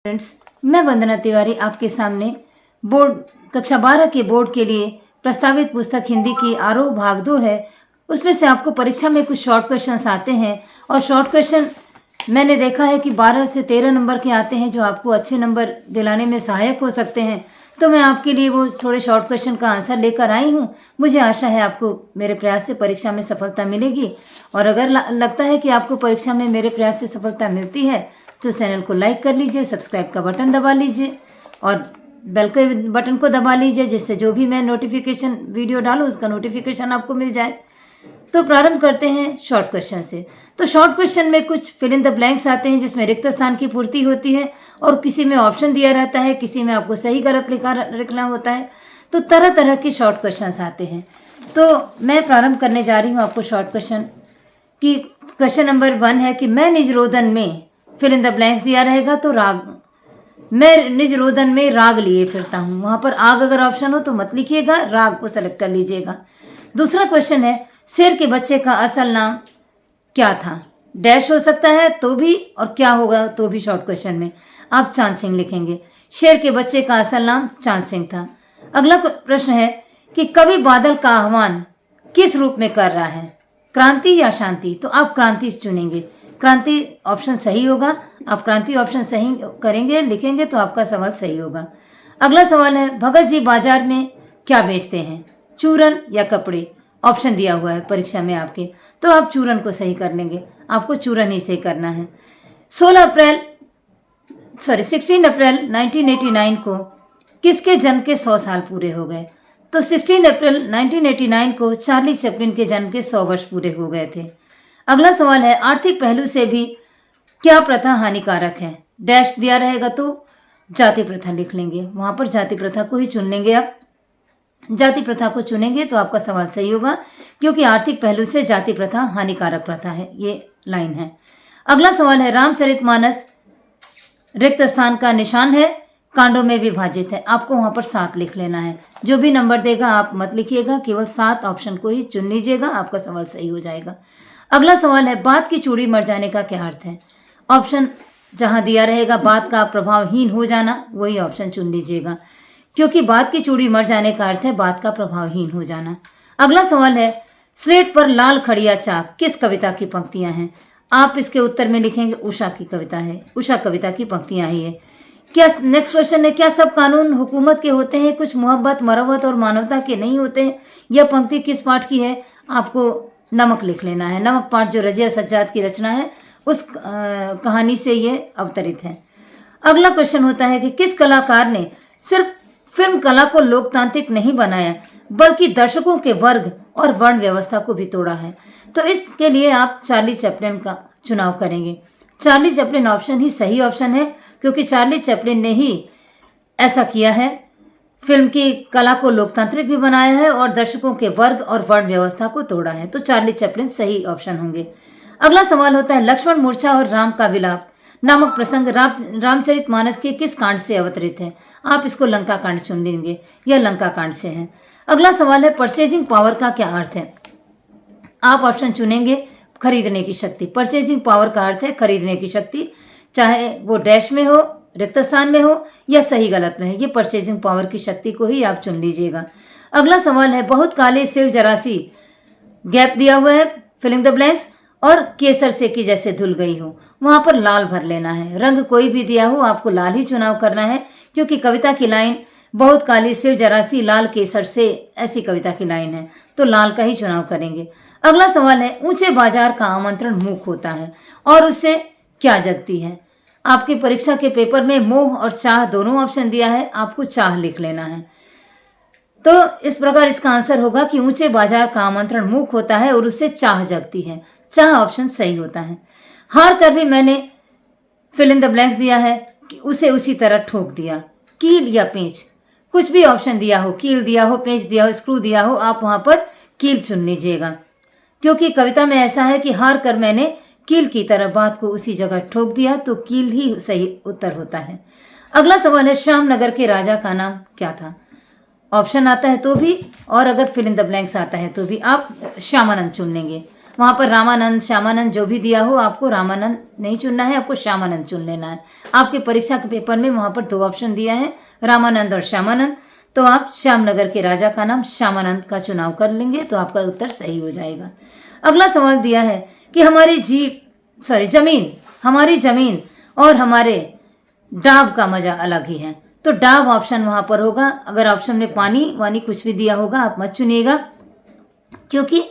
Friends, मैं वंदना तिवारी आपके सामने बोर्ड कक्षा 12 के बोर्ड के लिए प्रस्तावित पुस्तक हिंदी की आरोह भाग 2 है। उसमें से आपको परीक्षा में कुछ शॉर्ट क्वेश्चंस आते हैं और शॉर्ट क्वेश्चन मैंने देखा है कि 12 से 13 नंबर के आते हैं जो आपको अच्छे नंबर दिलाने में सहायक हो सकते हैं। तो मैं आपके लिए वो थोड़े शॉर्ट क्वेश्चन का आंसर लेकर आई हूँ। मुझे आशा है आपको मेरे प्रयास से परीक्षा में सफलता मिलेगी और अगर लगता है कि आपको परीक्षा में मेरे प्रयास से सफलता मिलती है तो चैनल को लाइक कर लीजिए, सब्सक्राइब का बटन दबा लीजिए और बेल के बटन को दबा लीजिए, जिससे जो भी मैं नोटिफिकेशन वीडियो डालूँ उसका नोटिफिकेशन आपको मिल जाए। तो प्रारंभ करते हैं शॉर्ट क्वेश्चन से। तो शॉर्ट क्वेश्चन में कुछ फिल इन द ब्लैंक्स आते हैं जिसमें रिक्त स्थान की पूर्ति होती है और किसी में ऑप्शन दिया रहता है, किसी में आपको सही गलत लिखना होता है। तो तरह तरह के शॉर्ट क्वेश्चन आते हैं। तो मैं प्रारंभ करने जा रही हूँ आपको शॉर्ट क्वेश्चन की। क्वेश्चन नंबर 1 है कि मैं निज रोदन में फिल इन द ब्लैंक्स दिया रहेगा तो राग, मैं निज रोदन में राग लिए फिरता हूँ। वहाँ पर आग अगर ऑप्शन हो तो मत लिखिएगा, राग को सेलेक्ट कर लीजिएगा। दूसरा क्वेश्चन है शेर के बच्चे का असल नाम क्या था। डैश हो सकता है तो भी और क्या होगा तो भी। शॉर्ट क्वेश्चन में आप चांद सिंह लिखेंगे। शेर के बच्चे का असल नाम चांद सिंह था। अगला प्रश्न है कि कवि बादल का आह्वान किस रूप में कर रहा है, क्रांति या शांति। तो आप क्रांति चुनेंगे, क्रांति ऑप्शन सही होगा। आप क्रांति ऑप्शन सही करेंगे, लिखेंगे तो आपका सवाल सही होगा। अगला सवाल है भगत जी बाजार में क्या बेचते हैं, चूरन या कपड़े। ऑप्शन दिया हुआ है परीक्षा में आपके, तो आप चूरन को सही कर लेंगे, आपको चूरन ही सही करना है। 16 अप्रैल 1989 को किसके जन्म के 100 साल पूरे हो गए। तो 16 अप्रैल 1989 को चार्ली चैपलिन के जन्म के 100 वर्ष पूरे हो गए थे। अगला सवाल है आर्थिक पहलू से भी क्या प्रथा हानिकारक है। डैश दिया रहेगा तो जाति प्रथा लिख लेंगे, वहां पर जाति प्रथा को ही चुन लेंगे। आप जाति प्रथा को चुनेंगे तो आपका सवाल सही होगा, क्योंकि आर्थिक पहलू से जाति प्रथा हानिकारक प्रथा है, ये लाइन है। अगला सवाल है रामचरितमानस रिक्त स्थान का निशान है, कांडों में विभाजित है। आपको वहां पर 7 लिख लेना है। जो भी नंबर देगा आप मत लिखिएगा, केवल 7 ऑप्शन को ही चुन लीजिएगा, आपका सवाल सही हो जाएगा। अगला सवाल है बात की चूड़ी मर जाने का क्या अर्थ है। ऑप्शन जहां दिया रहेगा बात का प्रभावहीन हो जाना, वही ऑप्शन चुन लीजिएगा, क्योंकि बात की चूड़ी मर जाने का अर्थ है बात का प्रभावहीन हो जाना। अगला सवाल है स्लेट पर लाल खड़िया चाक किस कविता की पंक्तियां हैं। आप इसके उत्तर में लिखेंगे उषा की कविता है, उषा कविता की पंक्तियां ही है। क्या नेक्स्ट क्वेश्चन है क्या सब कानून हुकूमत के होते हैं, कुछ मोहब्बत मरवत और मानवता के नहीं होते हैं। यह पंक्ति किस पाठ की है। आपको नमक लिख लेना है। नमक पाठ जो रजिया सज्जाद की रचना है उस कहानी से ये अवतरित है। अगला क्वेश्चन होता है कि किस कलाकार ने सिर्फ फिल्म कला को लोकतांत्रिक नहीं बनाया बल्कि दर्शकों के वर्ग और वर्ण व्यवस्था को भी तोड़ा है। तो इसके लिए आप चार्ली चैपलिन का चुनाव करेंगे। चार्ली चैपलिन ऑप्शन ही सही ऑप्शन है, क्योंकि चार्ली चैपलिन ने ही ऐसा किया है, फिल्म की कला को लोकतांत्रिक भी बनाया है और दर्शकों के वर्ग और वर्ण व्यवस्था को तोड़ा है। तो चार्ली चैपलिन सही ऑप्शन होंगे। अगला सवाल होता है लक्ष्मण मूर्छा और राम का विलाप नामक प्रसंग रामचरितमानस के किस कांड से अवतरित है। आप इसको लंका कांड चुन लेंगे, यह लंका कांड से है। अगला सवाल है परचेजिंग पावर का क्या अर्थ है। आप ऑप्शन चुनेंगे खरीदने की शक्ति। परचेजिंग पावर का अर्थ है खरीदने की शक्ति, चाहे वो डैश में हो, रिक्त स्थान में हो या सही गलत में है, ये परचेजिंग पावर की शक्ति को ही आप चुन लीजिएगा। अगला सवाल है बहुत काले सिल जरासी, गैप दिया हुआ है फिलिंग द ब्लैंक्स, और केसर से की जैसे धुल गई हो, वहां पर लाल भर लेना है। रंग कोई भी दिया हो आपको लाल ही चुनाव करना है, क्योंकि कविता की लाइन बहुत काली सिल जरासी लाल केसर से, ऐसी कविता की लाइन है, तो लाल का ही चुनाव करेंगे। अगला सवाल है ऊंचे बाजार का आमंत्रण मूक होता है और उससे क्या जगती है। आपकी परीक्षा के पेपर में मोह और चाह दोनों ऑप्शन दिया है, आपको चाह लिख लेना है। तो इस प्रकार इसका आंसर होगा कि ऊंचे बाजार का आमंत्रण मूक होता है और उससे चाह जगती है। चाह ऑप्शन सही होता है। हार कर भी मैंने फिल इन द ब्लैंक्स दिया है कि उसे उसी तरह ठोक दिया। कील या पेंच, कुछ भी ऑप्शन दिया हो, कील दिया हो, पेंच दिया हो, स्क्रू दिया हो, आप वहां पर कील चुन लीजिएगा, क्योंकि कविता में ऐसा है कि हार कर मैंने कील की तरह बात को उसी जगह ठोक दिया, तो कील ही सही उत्तर होता है। अगला सवाल है श्यामनगर के राजा का नाम क्या था। ऑप्शन आता है तो भी, और अगर फिल इन द ब्लैंक्स आता है तो भी आप श्यामानंद चुन लेंगे। वहाँ पर रामानंद श्यामानंद जो भी दिया हो, आपको रामानंद नहीं चुनना है, आपको श्यामानंद चुन लेना है। आपके परीक्षा के पेपर में वहाँ पर 2 ऑप्शन दिया है, रामानंद और श्यामानंद, तो आप श्यामनगर के राजा का नाम श्यामानंद का चुनाव कर लेंगे तो आपका उत्तर सही हो जाएगा। अगला सवाल दिया है कि हमारी जमीन और हमारे डाब का मजा अलग ही है, तो डाब ऑप्शन वहाँ पर होगा। अगर ऑप्शन में पानी वानी कुछ भी दिया होगा आप मत चुनिएगा, क्योंकि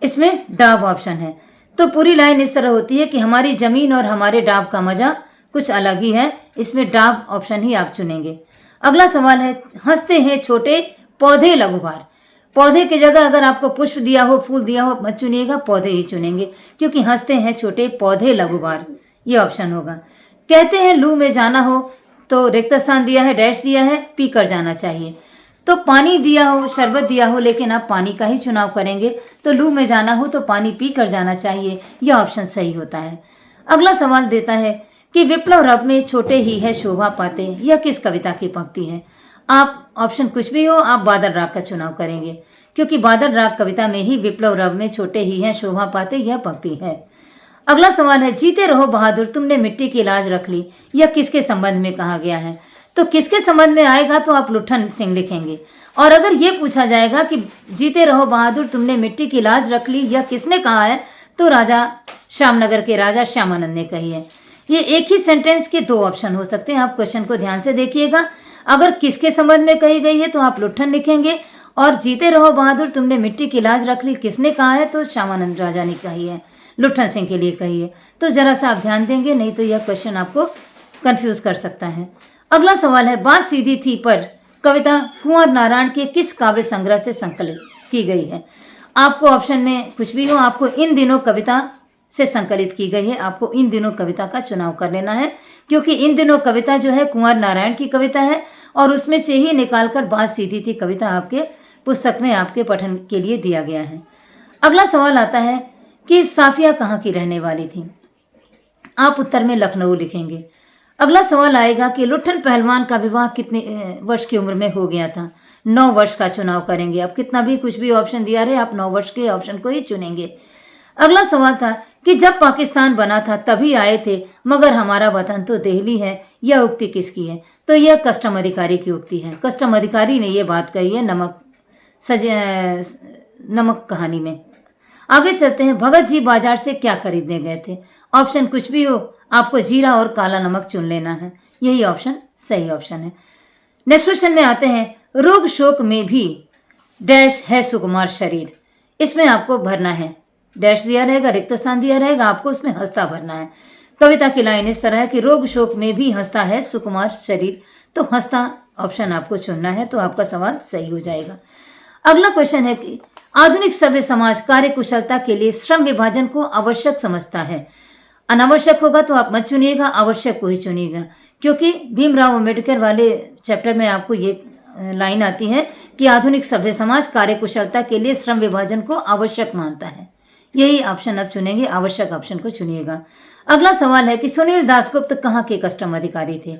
इसमें डाब ऑप्शन है। तो पूरी लाइन इस तरह होती है कि हमारी जमीन और हमारे डाब का मजा कुछ अलग ही है, इसमें डाब ऑप्शन ही आप चुनेंगे। अगला सवाल है, हंसते हैं छोटे पौधे लघुभार। पौधे की जगह अगर आपको पुष्प दिया हो, फूल दिया हो, मत चुनिएगा, पौधे ही चुनेंगे, क्योंकि हंसते हैं छोटे पौधे लघुभार ये ऑप्शन होगा। कहते हैं लू में जाना हो, तो रिक्त स्थान दिया है, डैश दिया है, पी कर जाना चाहिए। तो पानी दिया हो, शरबत दिया हो, लेकिन आप पानी का ही चुनाव करेंगे, तो लू में जाना हो तो पानी पी कर जाना चाहिए, यह ऑप्शन सही होता है। अगला सवाल देता है कि विप्लव रव में छोटे ही है शोभा पाते, यह किस कविता की पंक्ति है। आप ऑप्शन कुछ भी हो, आप बादल राग का चुनाव करेंगे, क्योंकि बादल राग कविता में ही विप्लव रव में छोटे ही हैं शोभा पाते यह पंक्ति है। अगला सवाल है, जीते रहो बहादुर तुमने मिट्टी की लाज रख ली, यह किसके संबंध में कहा गया है। तो किसके संबंध में आएगा तो आप लुट्ठन सिंह लिखेंगे। और अगर ये पूछा जाएगा कि जीते रहो बहादुर तुमने मिट्टी की लाज रख ली यह किसने कहा है, तो राजा श्यामनगर के राजा श्यामानंद ने कही है। ये एक ही सेंटेंस के 2 ऑप्शन हो सकते हैं, आप क्वेश्चन को ध्यान से देखिएगा। अगर किसके संबंध में कही गई है तो आप लुट्ठन लिखेंगे, और जीते रहो बहादुर तुमने मिट्टी की लाज रख ली किसने कहा है, तो श्यामानंद राजा ने कही है, लुट्ठन सिंह के लिए कही है। तो जरा सा आप ध्यान देंगे, नहीं तो यह क्वेश्चन आपको कंफ्यूज कर सकता है। अगला सवाल है, बात सीधी थी पर कविता कुंवर नारायण के किस काव्य संग्रह से संकलित की गई है। आपको ऑप्शन में कुछ भी हो, आपको इन दिनों कविता से संकलित की गई है, आपको इन दिनों कविता का चुनाव कर लेना है, क्योंकि इन दिनों कविता जो है कुंवर नारायण की कविता है, और उसमें से ही निकालकर बात सीधी थी कविता आपके पुस्तक में आपके पठन के लिए दिया गया है। अगला सवाल आता है कि साफिया कहाँ की रहने वाली थी। आप उत्तर में लखनऊ लिखेंगे। अगला सवाल आएगा कि लुट्ठन पहलवान का विवाह कितने वर्ष की उम्र में हो गया था। 9 वर्ष का चुनाव करेंगे। आप कितना भी कुछ भी ऑप्शन दिया रहे, आप 9 वर्ष के ऑप्शन को ही चुनेंगे। अगला सवाल था कि जब पाकिस्तान बना था तभी आए थे, मगर हमारा वतन तो दिल्ली है, यह उक्ति किसकी है। तो यह कस्टम अधिकारी की उक्ति है। कस्टम अधिकारी ने यह बात कही है नमक कहानी में। आगे चलते हैं, भगत जी बाजार से क्या खरीदने गए थे। ऑप्शन कुछ भी हो, आपको जीरा और काला नमक चुन लेना है, यही ऑप्शन सही ऑप्शन है। नेक्स्ट क्वेश्चन में आते हैं, रोग शोक में भी डैश है सुकुमार शरीर। इसमें आपको भरना है, डैश दिया रहेगा, रिक्त स्थान दिया रहेगा, आपको उसमें हंसता भरना है। कविता की लाइन इस तरह है कि रोग शोक में भी हंसता है सुकुमार शरीर, तो हंसता ऑप्शन आपको चुनना है, तो आपका सवाल सही हो जाएगा। अगला क्वेश्चन है कि आधुनिक सभ्य समाज कार्य कुशलता के लिए श्रम विभाजन को आवश्यक समझता है। अनावश्यक होगा तो आप मत चुनिएगा, आवश्यक को ही चुनिएगा, क्योंकि भीमराव अम्बेडकर वाले चैप्टर में आपको ये लाइन आती है कि आधुनिक सभ्य समाज कार्य कुशलता के लिए श्रम विभाजन को आवश्यक मानता है। यही ऑप्शन आप चुनेंगे, आवश्यक ऑप्शन को चुनिएगा। अगला सवाल है कि सुनील दासगुप्त कहाँ के कस्टम अधिकारी थे।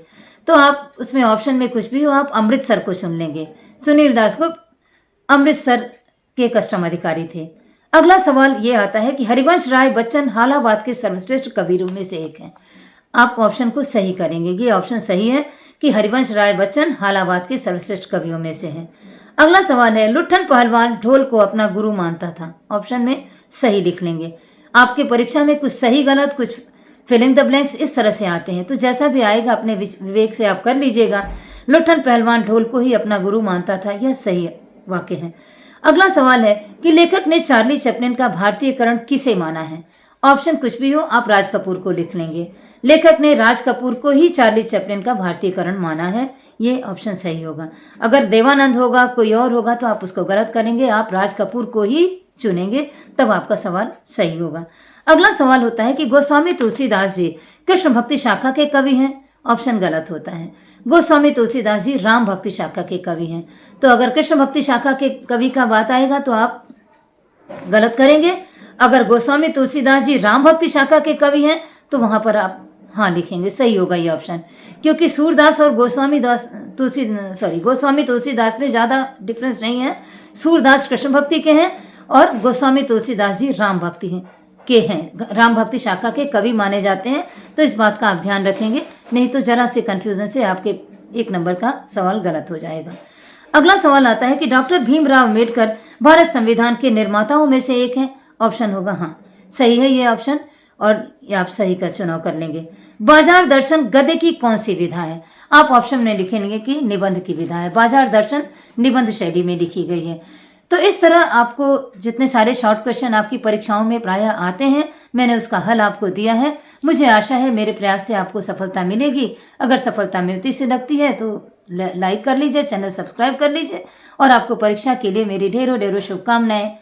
तो आप उसमें ऑप्शन में कुछ भी हो, आप अमृतसर को चुन लेंगे। सुनील दासगुप्त अमृतसर के कस्टम अधिकारी थे। अगला सवाल ये आता है कि हरिवंश राय बच्चन हालाबाद के सर्वश्रेष्ठ कवियों में से एक हैं। आप ऑप्शन को सही करेंगे, ये ऑप्शन सही है कि हरिवंश राय बच्चन हालाबाद के सर्वश्रेष्ठ कवियों में से हैं। अगला सवाल है, लुट्ठन पहलवान ढोल को अपना गुरु मानता था। ऑप्शन में सही लिख लेंगे। आपके परीक्षा में कुछ सही गलत, कुछ फिलिंग द ब्लैंक्स इस तरह से आते हैं, तो जैसा भी आएगा अपने विवेक से आप कर लीजिएगा। लुट्ठन पहलवान ढोल को ही अपना गुरु मानता था, यह सही वाक्य है। अगला सवाल है कि लेखक ने चार्ली चैपलिन का भारतीयकरण किसे माना है। ऑप्शन कुछ भी हो, आप राज कपूर को लिख लेंगे। लेखक ने राज कपूर को ही चार्ली चैपलिन का भारतीयकरण माना है, ये ऑप्शन सही होगा। अगर देवानंद होगा, कोई और होगा, तो आप उसको गलत करेंगे, आप राज कपूर को ही चुनेंगे, तब आपका सवाल सही होगा। अगला सवाल होता है कि गोस्वामी तुलसीदास जी कृष्ण भक्ति शाखा के कवि हैं। ऑप्शन गलत होता है। गोस्वामी तुलसीदास जी राम भक्ति शाखा के कवि हैं। तो अगर कृष्ण भक्ति शाखा के कवि का बात आएगा तो आप गलत करेंगे। अगर गोस्वामी तुलसीदास जी राम भक्ति शाखा के कवि हैं तो वहां पर आप हाँ लिखेंगे, सही होगा ये ऑप्शन, क्योंकि सूरदास और गोस्वामी तुलसीदास में ज़्यादा डिफरेंस नहीं है। सूरदास कृष्ण भक्ति के हैं और गोस्वामी तुलसीदास जी राम भक्ति हैं, राम भक्ति शाखा के कवि माने जाते हैं। तो इस बात का आप ध्यान रखेंगे, नहीं तो जरा से कंफ्यूजन से आपके 1 नंबर का सवाल गलत हो जाएगा। अगला सवाल आता है कि डॉक्टर भीमराव अम्बेडकर भारत संविधान के निर्माताओं में से एक हैं। ऑप्शन होगा हाँ, सही है ये ऑप्शन, और ये आप सही का चुनाव कर लेंगे। बाजार दर्शन गद्य की कौन सी विधा है? आप ऑप्शन में लिखेंगे कि निबंध की विधा है। बाजार दर्शन निबंध शैली में लिखी गई है। तो इस तरह आपको जितने सारे शॉर्ट क्वेश्चन आपकी परीक्षाओं में प्रायः आते हैं, मैंने उसका हल आपको दिया है। मुझे आशा है मेरे प्रयास से आपको सफलता मिलेगी। अगर सफलता मिलती से लगती है तो लाइक कर लीजिए, चैनल सब्सक्राइब कर लीजिए, और आपको परीक्षा के लिए मेरी ढेरों ढेरों शुभकामनाएं।